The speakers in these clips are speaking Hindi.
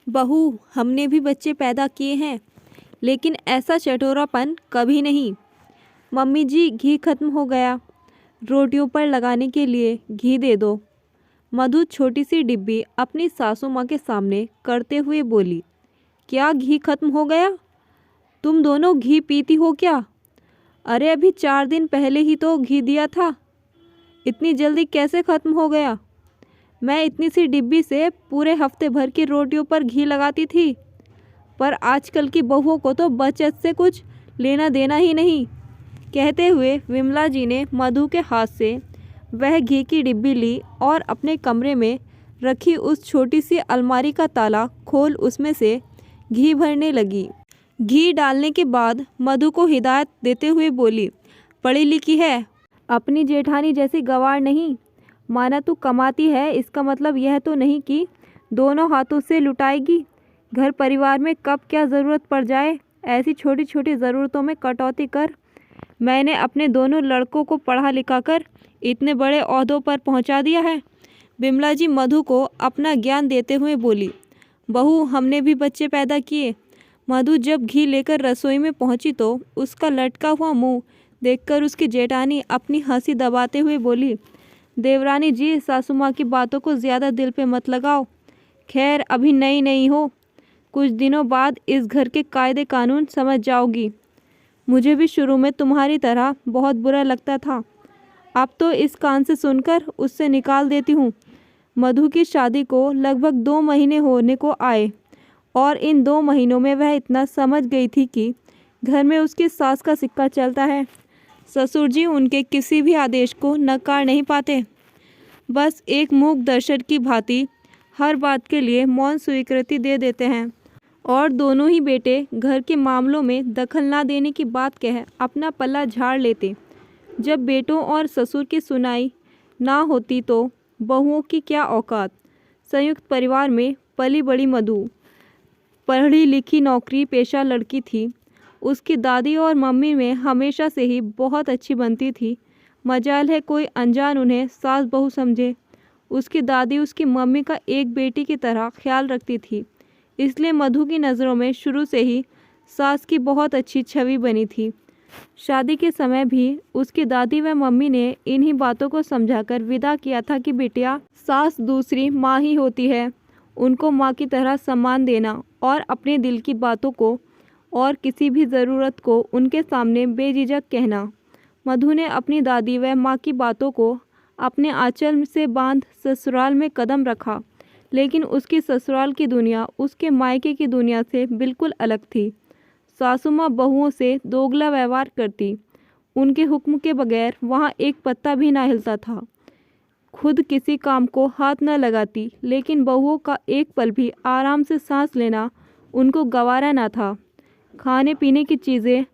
बहू, हमने भी बच्चे पैदा किए हैं, लेकिन ऐसा चटोरापन कभी नहीं। मम्मी जी, घी खत्म हो गया, रोटियों पर लगाने के लिए घी दे दो। मधु छोटी सी डिब्बी अपनी सासू माँ के सामने करते हुए बोली। क्या घी खत्म हो गया? तुम दोनों घी पीती हो क्या? अरे अभी 4 दिन पहले ही तो घी दिया था, इतनी जल्दी कैसे खत्म हो गया? मैं इतनी सी डिब्बी से पूरे हफ्ते भर की रोटियों पर घी लगाती थी, पर आजकल की बहुओं को तो बचत से कुछ लेना देना ही नहीं। कहते हुए विमला जी ने मधु के हाथ से वह घी की डिब्बी ली और अपने कमरे में रखी उस छोटी सी अलमारी का ताला खोल उसमें से घी भरने लगी। घी डालने के बाद मधु को हिदायत देते हुए बोली, पढ़ी लिखी है, अपनी जेठानी जैसी गंवार नहीं। माना तू कमाती है, इसका मतलब यह तो नहीं कि दोनों हाथों से लुटाएगी। घर परिवार में कब क्या ज़रूरत पड़ जाए, ऐसी छोटी छोटी ज़रूरतों में कटौती कर। मैंने अपने दोनों लड़कों को पढ़ा लिखा कर इतने बड़े ओहदों पर पहुंचा दिया है। बिमला जी मधु को अपना ज्ञान देते हुए बोली। बहू, हमने भी बच्चे पैदा किए। मधु जब घी लेकर रसोई में पहुंची तो उसका लटका हुआ मुंह देखकर उसकी जेठानी अपनी हंसी दबाते हुए बोली, देवरानी जी, सासू माँ की बातों को ज़्यादा दिल पे मत लगाओ। खैर अभी नई नई हो, कुछ दिनों बाद इस घर के कायदे कानून समझ जाओगी। मुझे भी शुरू में तुम्हारी तरह बहुत बुरा लगता था, अब तो इस कान से सुनकर उससे निकाल देती हूँ। मधु की शादी को लगभग 2 महीने होने को आए और इन 2 महीनों में वह इतना समझ गई थी कि घर में उसकी सास का सिक्का चलता है। ससुर जी उनके किसी भी आदेश को नकार नहीं पाते, बस एक मूक दर्शक की भांति हर बात के लिए मौन स्वीकृति दे देते हैं और दोनों ही बेटे घर के मामलों में दखल ना देने की बात कह अपना पल्ला झाड़ लेते। जब बेटों और ससुर की सुनाई ना होती तो बहुओं की क्या औकात। संयुक्त परिवार में पली बड़ी मधु पढ़ी लिखी नौकरी पेशा लड़की थी। उसकी दादी और मम्मी में हमेशा से ही बहुत अच्छी बनती थी। मजाल है कोई अनजान उन्हें सास बहू समझे। उसकी दादी उसकी मम्मी का एक बेटी की तरह ख्याल रखती थी, इसलिए मधु की नज़रों में शुरू से ही सास की बहुत अच्छी छवि बनी थी। शादी के समय भी उसकी दादी व मम्मी ने इन्हीं बातों को समझाकर विदा किया था कि बिटिया, सास दूसरी माँ ही होती है, उनको माँ की तरह सम्मान देना और अपने दिल की बातों को और किसी भी ज़रूरत को उनके सामने बेझिझक कहना। मधु ने अपनी दादी व माँ की बातों को अपने आंचल से बांध ससुराल में कदम रखा, लेकिन उसकी ससुराल की दुनिया उसके मायके की दुनिया से बिल्कुल अलग थी। सासू माँ बहुओं से दोगला व्यवहार करती, उनके हुक्म के बगैर वहाँ एक पत्ता भी ना हिलता था। खुद किसी काम को हाथ न लगाती, लेकिन बहुओं का एक पल भी आराम से सांस लेना उनको गवारा ना था। खाने पीने की चीज़ें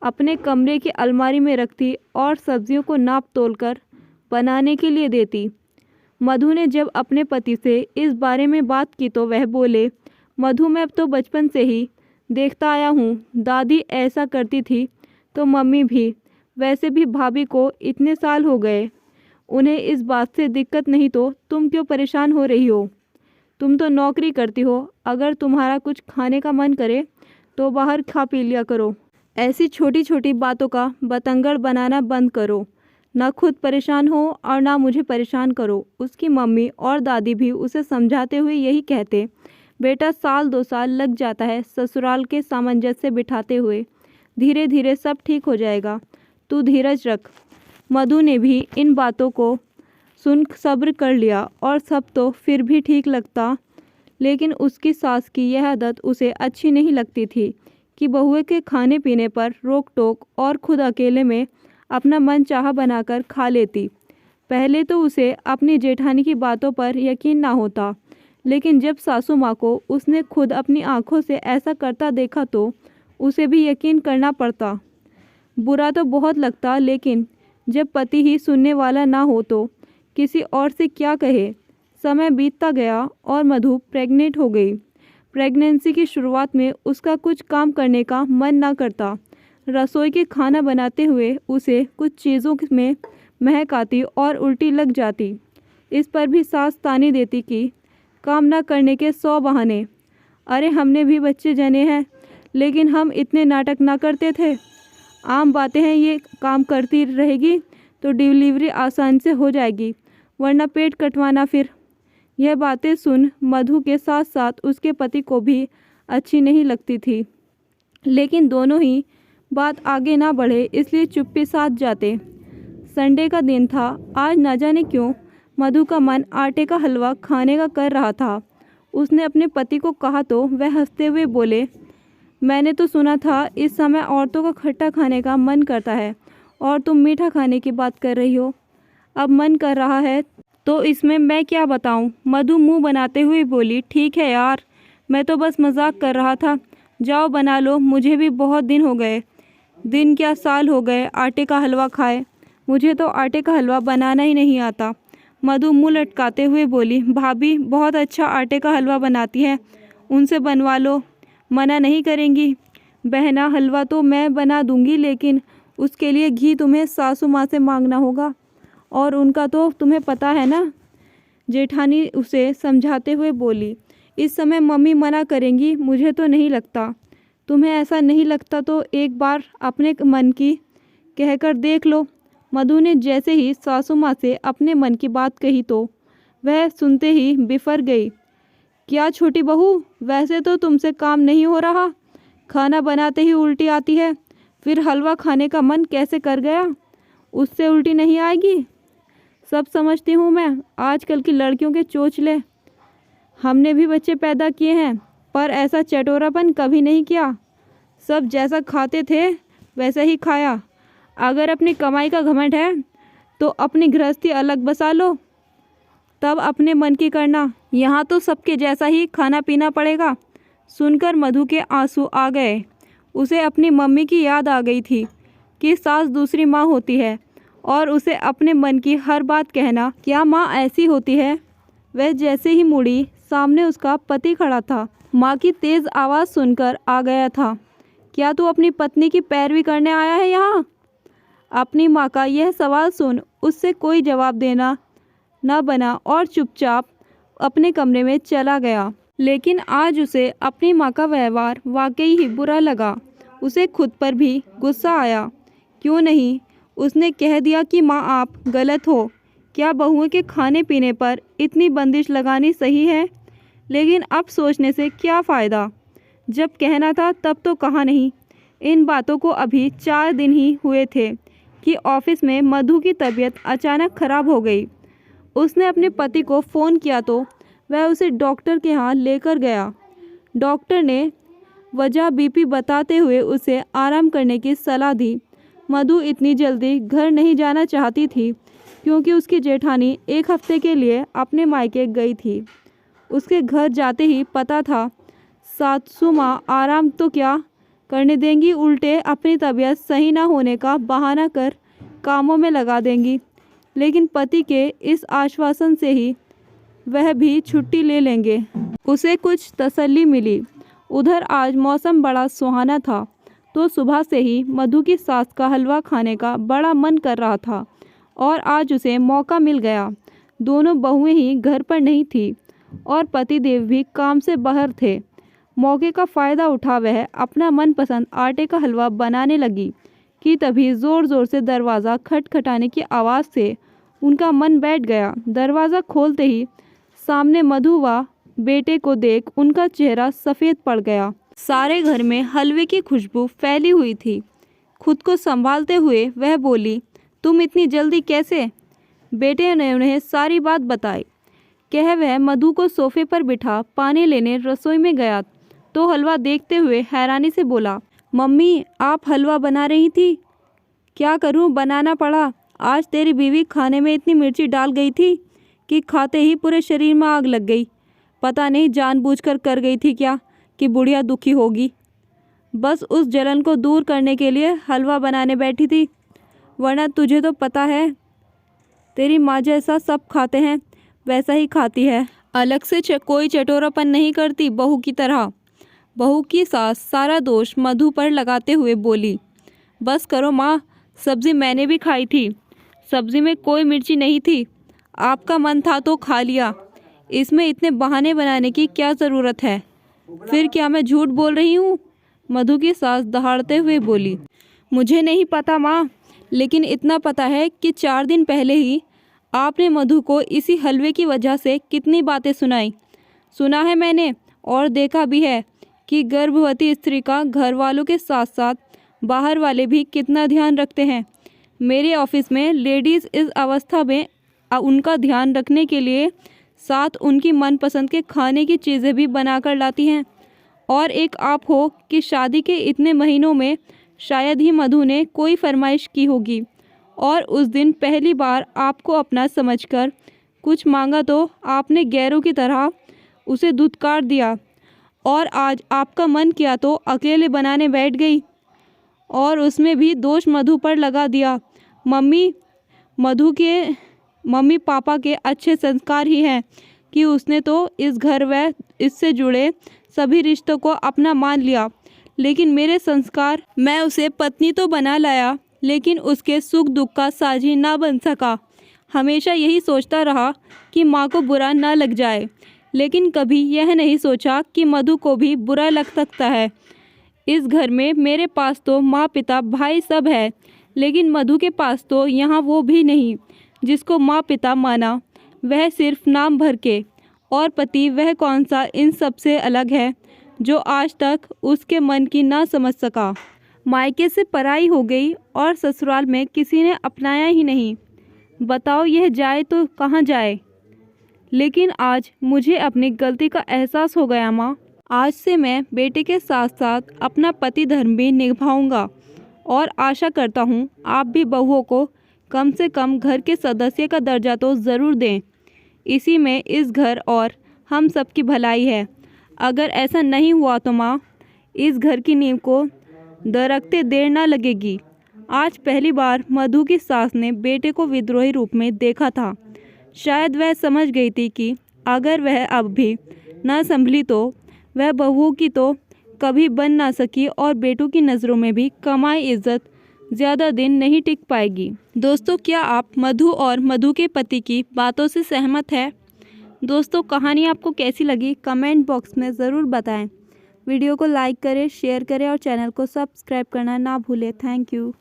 अपने कमरे की अलमारी में रखती और सब्जियों को नाप तोल कर बनाने के लिए देती। मधु ने जब अपने पति से इस बारे में बात की तो वह बोले, मधु, मैं अब तो बचपन से ही देखता आया हूँ, दादी ऐसा करती थी तो मम्मी भी। वैसे भी भाभी को इतने साल हो गए, उन्हें इस बात से दिक्कत नहीं तो तुम क्यों परेशान हो रही हो? तुम तो नौकरी करती हो, अगर तुम्हारा कुछ खाने का मन करे तो बाहर खा पी लिया करो। ऐसी छोटी छोटी बातों का बतंगड़ बनाना बंद करो, ना खुद परेशान हो और ना मुझे परेशान करो। उसकी मम्मी और दादी भी उसे समझाते हुए यही कहते, बेटा, 1-2 साल लग जाता है ससुराल के सामंजस्य बिठाते हुए, धीरे धीरे सब ठीक हो जाएगा, तू धीरज रख। मधु ने भी इन बातों को सुन सब्र कर लिया और सब तो फिर भी ठीक लगता, लेकिन उसकी सास की यह आदत उसे अच्छी नहीं लगती थी कि बहुए के खाने पीने पर रोक टोक और खुद अकेले में अपना मन चाहा बनाकर खा लेती। पहले तो उसे अपनी जेठानी की बातों पर यकीन ना होता, लेकिन जब सासू माँ को उसने खुद अपनी आंखों से ऐसा करता देखा तो उसे भी यकीन करना पड़ता। बुरा तो बहुत लगता, लेकिन जब पति ही सुनने वाला ना हो तो किसी और से क्या कहे। समय बीतता गया और मधु प्रेग्नेंट हो गई। प्रेगनेंसी की शुरुआत में उसका कुछ काम करने का मन ना करता। रसोई के खाना बनाते हुए उसे कुछ चीज़ों में महक आती और उल्टी लग जाती। इस पर भी सास ताने देती कि काम ना करने के 100 बहाने। अरे हमने भी बच्चे जने हैं, लेकिन हम इतने नाटक ना करते थे। आम बातें हैं, ये काम करती रहेगी तो डिलीवरी आसान से हो जाएगी, वरना पेट कटवाना फिर। यह बातें सुन मधु के साथ साथ उसके पति को भी अच्छी नहीं लगती थी, लेकिन दोनों ही बात आगे ना बढ़े इसलिए चुप्पी साध जाते। संडे का दिन था। आज न जाने क्यों मधु का मन आटे का हलवा खाने का कर रहा था। उसने अपने पति को कहा तो वह हंसते हुए बोले, मैंने तो सुना था इस समय औरतों का खट्टा खाने का मन करता है और तुम मीठा खाने की बात कर रही हो। अब मन कर रहा है तो इसमें मैं क्या बताऊं? मधु मुंह बनाते हुए बोली, ठीक है यार, मैं तो बस मजाक कर रहा था। जाओ बना लो, मुझे भी बहुत दिन हो गए, दिन क्या साल हो गए आटे का हलवा खाए। मुझे तो आटे का हलवा बनाना ही नहीं आता। मधु मुंह लटकाते हुए बोली, भाभी बहुत अच्छा आटे का हलवा बनाती है, उनसे बनवा लो, मना नहीं करेंगी। बहना, हलवा तो मैं बना दूंगी, लेकिन उसके लिए घी तुम्हें सासू माँ से मांगना होगा, और उनका तो तुम्हें पता है ना। जेठानी उसे समझाते हुए बोली, इस समय मम्मी मना करेंगी, मुझे तो नहीं लगता। तुम्हें ऐसा नहीं लगता तो एक बार अपने मन की कहकर देख लो। मधु ने जैसे ही सासू माँ से अपने मन की बात कही तो वह सुनते ही बिफर गई। क्या छोटी बहू, वैसे तो तुमसे काम नहीं हो रहा, खाना बनाते ही उल्टी आती है, फिर हलवा खाने का मन कैसे कर गया? उससे उल्टी नहीं आएगी? सब समझती हूँ मैं, आजकल की लड़कियों के चोचले। हमने भी बच्चे पैदा किए हैं, पर ऐसा चटोरापन कभी नहीं किया। सब जैसा खाते थे वैसा ही खाया। अगर अपनी कमाई का घमंड है तो अपनी गृहस्थी अलग बसा लो, तब अपने मन की करना। यहाँ तो सबके जैसा ही खाना पीना पड़ेगा। सुनकर मधु के आंसू आ गए। उसे अपनी मम्मी की याद आ गई थी कि सास दूसरी माँ होती है और उसे अपने मन की हर बात कहना। क्या माँ ऐसी होती है? वह जैसे ही मुड़ी, सामने उसका पति खड़ा था। माँ की तेज़ आवाज़ सुनकर आ गया था। क्या तू अपनी पत्नी की पैरवी करने आया है यहाँ? अपनी माँ का यह सवाल सुन उससे कोई जवाब देना न बना और चुपचाप अपने कमरे में चला गया। लेकिन आज उसे अपनी माँ का व्यवहार वाकई ही बुरा लगा। उसे खुद पर भी गुस्सा आया। क्यों नहीं उसने कह दिया कि माँ आप गलत हो। क्या बहुओं के खाने पीने पर इतनी बंदिश लगानी सही है? लेकिन अब सोचने से क्या फ़ायदा, जब कहना था तब तो कहा नहीं। इन बातों को अभी 4 दिन ही हुए थे कि ऑफिस में मधु की तबीयत अचानक खराब हो गई। उसने अपने पति को फ़ोन किया तो वह उसे डॉक्टर के यहाँ लेकर गया। डॉक्टर ने वजह बीपी बताते हुए उसे आराम करने की सलाह दी। मधु इतनी जल्दी घर नहीं जाना चाहती थी क्योंकि उसकी जेठानी 1 हफ्ते के लिए अपने मायके गई थी। उसके घर जाते ही पता था सासू माँ आराम तो क्या करने देंगी, उल्टे अपनी तबीयत सही ना होने का बहाना कर कामों में लगा देंगी। लेकिन पति के इस आश्वासन से ही वह भी छुट्टी ले लेंगे। उसे कुछ तसल्ली मिली। उधर आज मौसम बड़ा सुहाना था तो सुबह से ही मधु की सास का हलवा खाने का बड़ा मन कर रहा था और आज उसे मौका मिल गया। दोनों बहुएं ही घर पर नहीं थी और पतिदेव भी काम से बाहर थे। मौके का फ़ायदा उठा वह अपना मनपसंद आटे का हलवा बनाने लगी कि तभी ज़ोर ज़ोर से दरवाज़ा खटखटाने की आवाज़ से उनका मन बैठ गया। दरवाज़ा खोलते ही सामने मधु व बेटे को देख उनका चेहरा सफ़ेद पड़ गया। सारे घर में हलवे की खुशबू फैली हुई थी। खुद को संभालते हुए वह बोली, तुम इतनी जल्दी कैसे? बेटे ने उन्हें सारी बात बताई। कह वह मधु को सोफे पर बिठा पानी लेने रसोई में गया तो हलवा देखते हुए हैरानी से बोला, मम्मी आप हलवा बना रही थी? क्या करूं, बनाना पड़ा। आज तेरी बीवी खाने में इतनी मिर्ची डाल गई थी कि खाते ही पूरे शरीर में आग लग गई। पता नहीं जानबूझकर कर गई थी क्या कि बुढ़िया दुखी होगी। बस उस जलन को दूर करने के लिए हलवा बनाने बैठी थी, वरना तुझे तो पता है तेरी माँ जैसा सब खाते हैं वैसा ही खाती है, अलग से कोई चटोरापन नहीं करती बहू की तरह। बहू की सास सारा दोष मधु पर लगाते हुए बोली, बस करो माँ, सब्ज़ी मैंने भी खाई थी, सब्ज़ी में कोई मिर्ची नहीं थी, आपका मन था तो खा लिया, इसमें इतने बहाने बनाने की क्या ज़रूरत है। फिर क्या मैं झूठ बोल रही हूँ? मधु की सास दहाड़ते हुए बोली। मुझे नहीं पता माँ, लेकिन इतना पता है कि 4 दिन पहले ही आपने मधु को इसी हलवे की वजह से कितनी बातें सुनाई। सुना है मैंने और देखा भी है कि गर्भवती स्त्री का घर वालों के साथ साथ बाहर वाले भी कितना ध्यान रखते हैं। मेरे ऑफिस में लेडीज़ इस अवस्था में उनका ध्यान रखने के लिए साथ उनकी मनपसंद के खाने की चीज़ें भी बनाकर लाती हैं। और एक आप हो कि शादी के इतने महीनों में शायद ही मधु ने कोई फरमाइश की होगी और उस दिन पहली बार आपको अपना समझकर कुछ मांगा तो आपने गैरों की तरह उसे धुतकार दिया और आज आपका मन किया तो अकेले बनाने बैठ गई और उसमें भी दोष मधु पर लगा दिया। मम्मी पापा के अच्छे संस्कार ही हैं कि उसने तो इस घर व इससे जुड़े सभी रिश्तों को अपना मान लिया, लेकिन मेरे संस्कार, मैं उसे पत्नी तो बना लाया लेकिन उसके सुख दुख का साझी ना बन सका। हमेशा यही सोचता रहा कि माँ को बुरा ना लग जाए, लेकिन कभी यह नहीं सोचा कि मधु को भी बुरा लग सकता है। इस घर में मेरे पास तो माँ पिता भाई सब है, लेकिन मधु के पास तो यहाँ वो भी नहीं जिसको माँ पिता माना, वह सिर्फ नाम भर के। और पति वह कौन सा इन सब से अलग है जो आज तक उसके मन की ना समझ सका। मायके से पराई हो गई और ससुराल में किसी ने अपनाया ही नहीं। बताओ यह जाए तो कहाँ जाए। लेकिन आज मुझे अपनी गलती का एहसास हो गया माँ। आज से मैं बेटे के साथ साथ अपना पति धर्म भी निभाऊंगा और आशा करता हूँ आप भी बहुओं को कम से कम घर के सदस्य का दर्जा तो ज़रूर दें। इसी में इस घर और हम सब की भलाई है। अगर ऐसा नहीं हुआ तो माँ, इस घर की नींव को दरकते देर ना लगेगी। आज पहली बार मधु की सास ने बेटे को विद्रोही रूप में देखा था। शायद वह समझ गई थी कि अगर वह अब भी ना संभली तो वह बहुओं की तो कभी बन ना सकी और बेटों की नज़रों में भी कमाई इज्जत ज़्यादा दिन नहीं टिक पाएगी। दोस्तों, क्या आप मधु और मधु के पति की बातों से सहमत हैं? दोस्तों, कहानी आपको कैसी लगी कमेंट बॉक्स में ज़रूर बताएं। वीडियो को लाइक करें, शेयर करें और चैनल को सब्सक्राइब करना ना भूलें। Thank you.